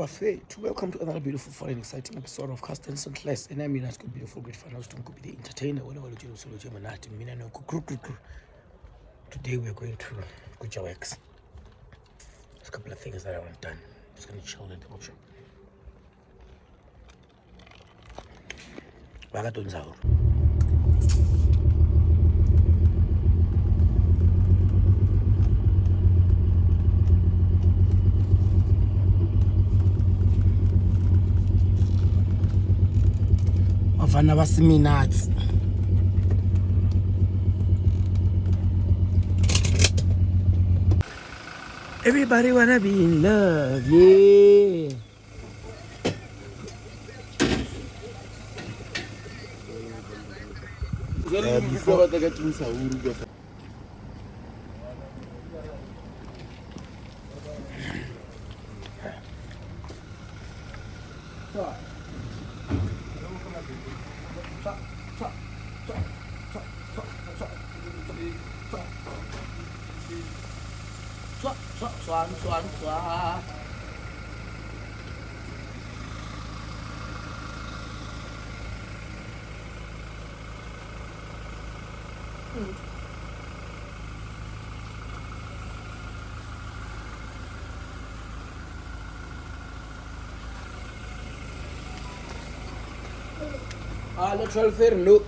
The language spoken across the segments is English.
Welcome to another beautiful, fun, and exciting episode of Cast and Class. And I mean, that's good, beautiful, great fun. I was to Nkupi, the entertainer. Today we're going to Katra X. There's a couple of things that I want done. I'm just going to chill in the ocean. Vana vasiminats. Everybody wanna be in love, yeah. Lateral fair, no.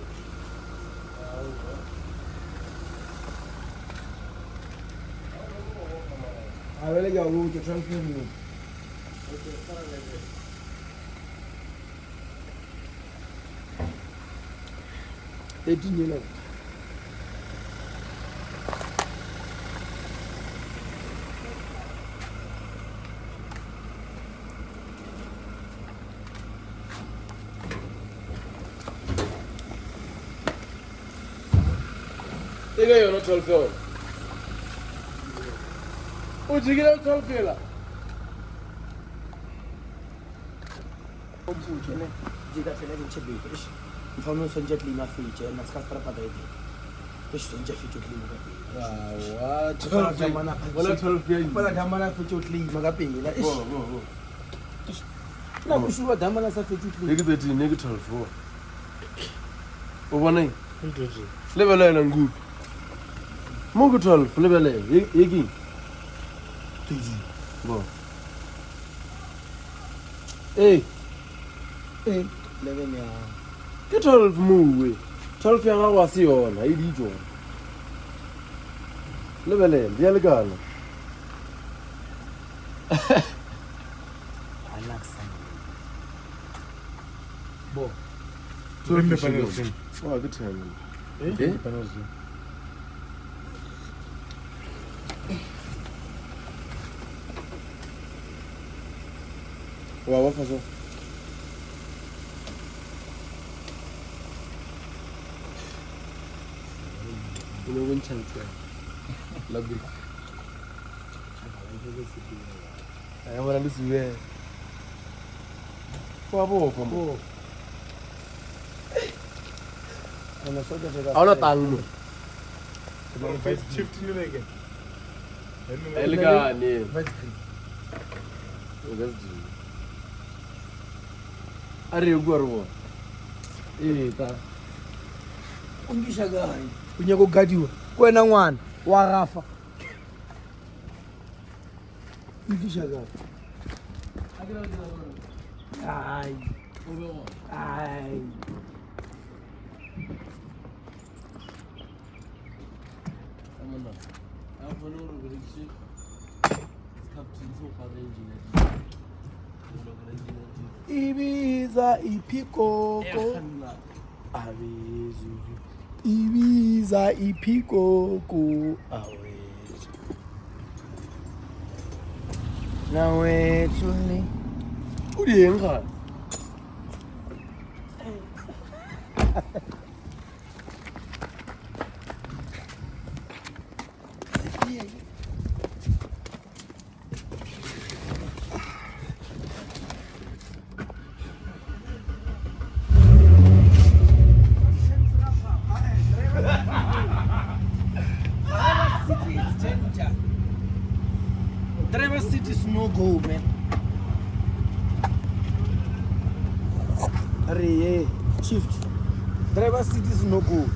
I will go to transfer you. They didn't know. You're not 12 years. Oh, you get out 12 years. If I'm not so gently enough feature, and that's Katra. Which is Jeffy to clean. What? 12 years. Well, I'm going to put you Magapi. No, we should have done as a feature. Negative for. Oh, one name. Level and good. Mogo 12, level Iggy. Go. Hey, 11 years. Get 12 move. 12 young hours on. I did you. Level the elegant. I like some. Bo. 12 panels. Oh, good time. Eh? Panels. Wow, what was it? You know, when chance, love it. I want to listen to it. Wow, come on. I'm not shifting you again. Elegant, yeah. That's true. Are you going? Ita. Ungisha gani? Unyako gadiwa. Kwena ngwana warafa. Ungisha gani? Ai. Ai. Amanda. I'm going to go to Captain Sofa Engineer. Ibiza ipikoko. Ibiza ipikoko. Nawe tuni. Uyenga. Driver seat is no go, man. Hey, shift. Driver seat is no good.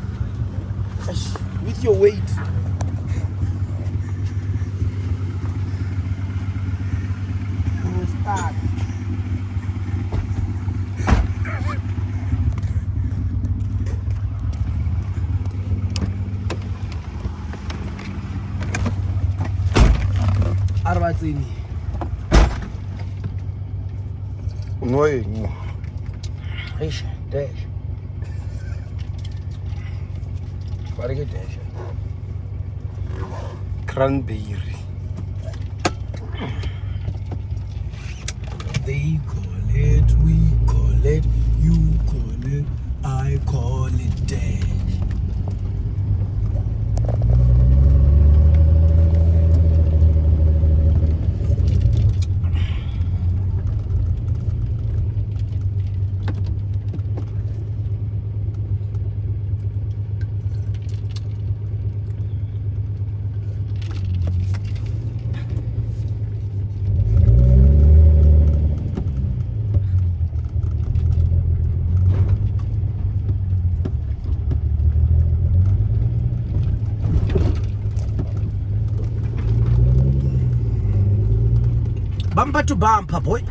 With your weight. You will start. Arbatsini. Annoying. Eish, dash. What is dash? Cranberry. They call it, we call it, you call it, I call it dash. Bumper to bumper, boy.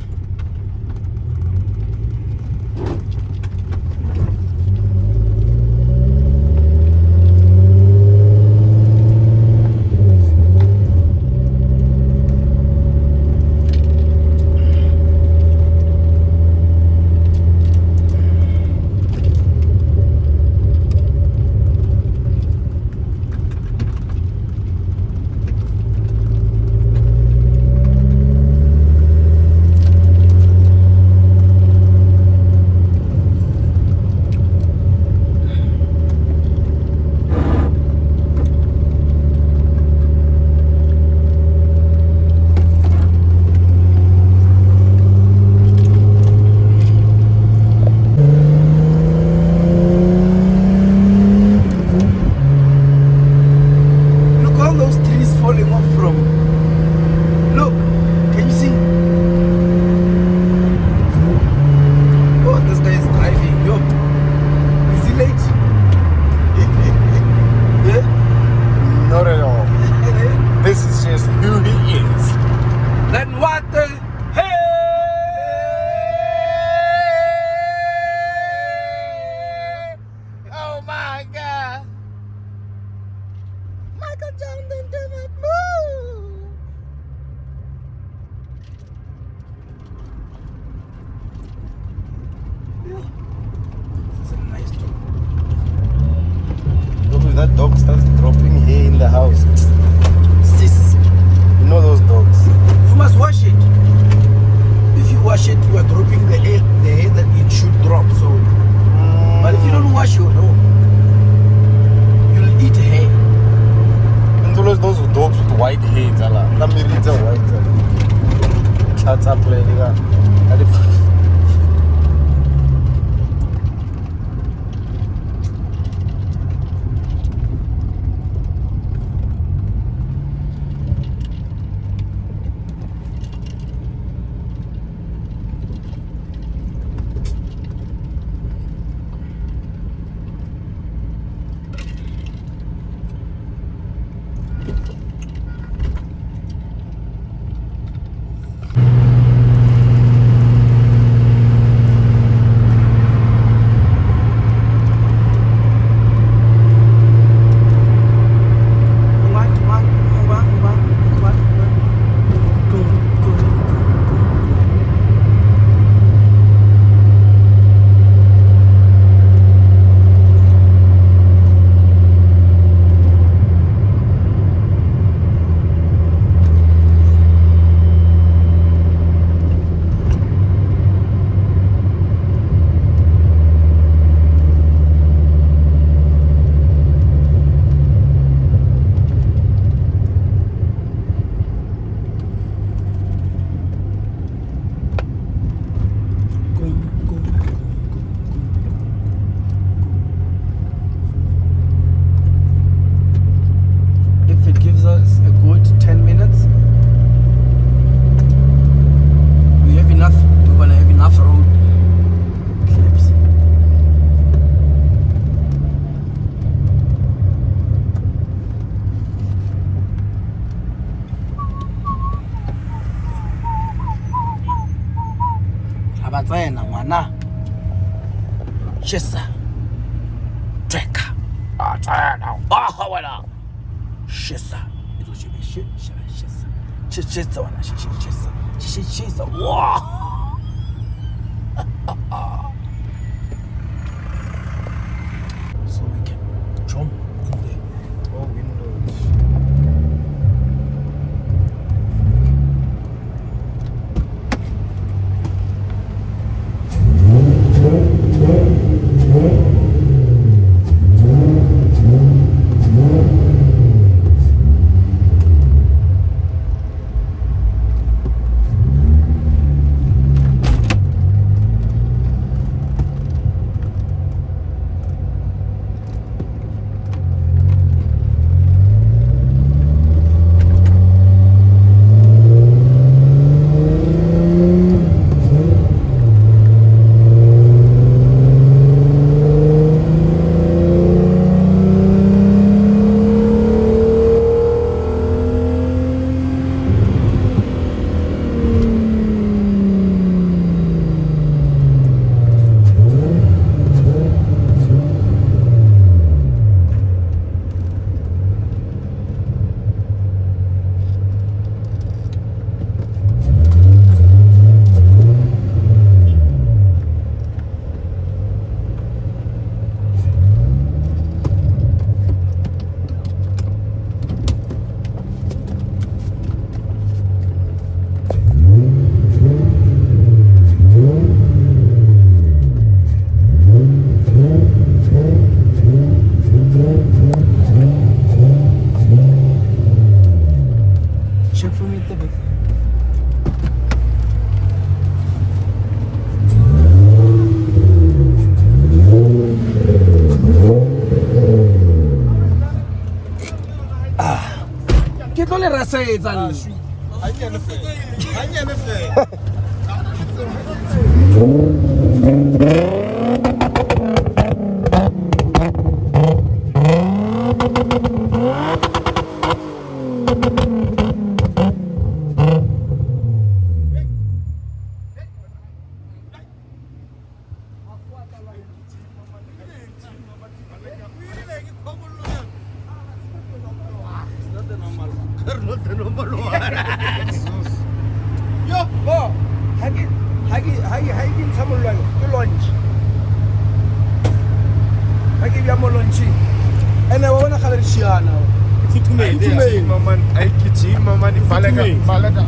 Falling off from. Look, can you see? Oh, this guy is driving. Yo, is he late? Yeah? Not at all. This is just who he is. Then what the hey? Oh my God. Michael Jordan did not move. Yeah. It's a nice dog. Look, if that dog starts dropping hair in the house. Sis, You know those dogs. you must wash it. If you wash it, you are dropping the hair that it should drop. So, but if you don't wash your dog, you'll eat hair. Those dogs with white heads, ala. Let me read the white. Chats up, lady. abatsena ngwana shesa tracker atsena wena shesa ito jibe shesa wana shesa wow so we can jump in there. Oh, windows. Check for me at the back. Ke tlo le rasetsa le. Hanyane fe. Yo, bo, hagi ntshamolwana ke launch. Hagi bya mo launch. Ene wa bona khala rishiana. Mama, I kitchen, mama, ni balaka.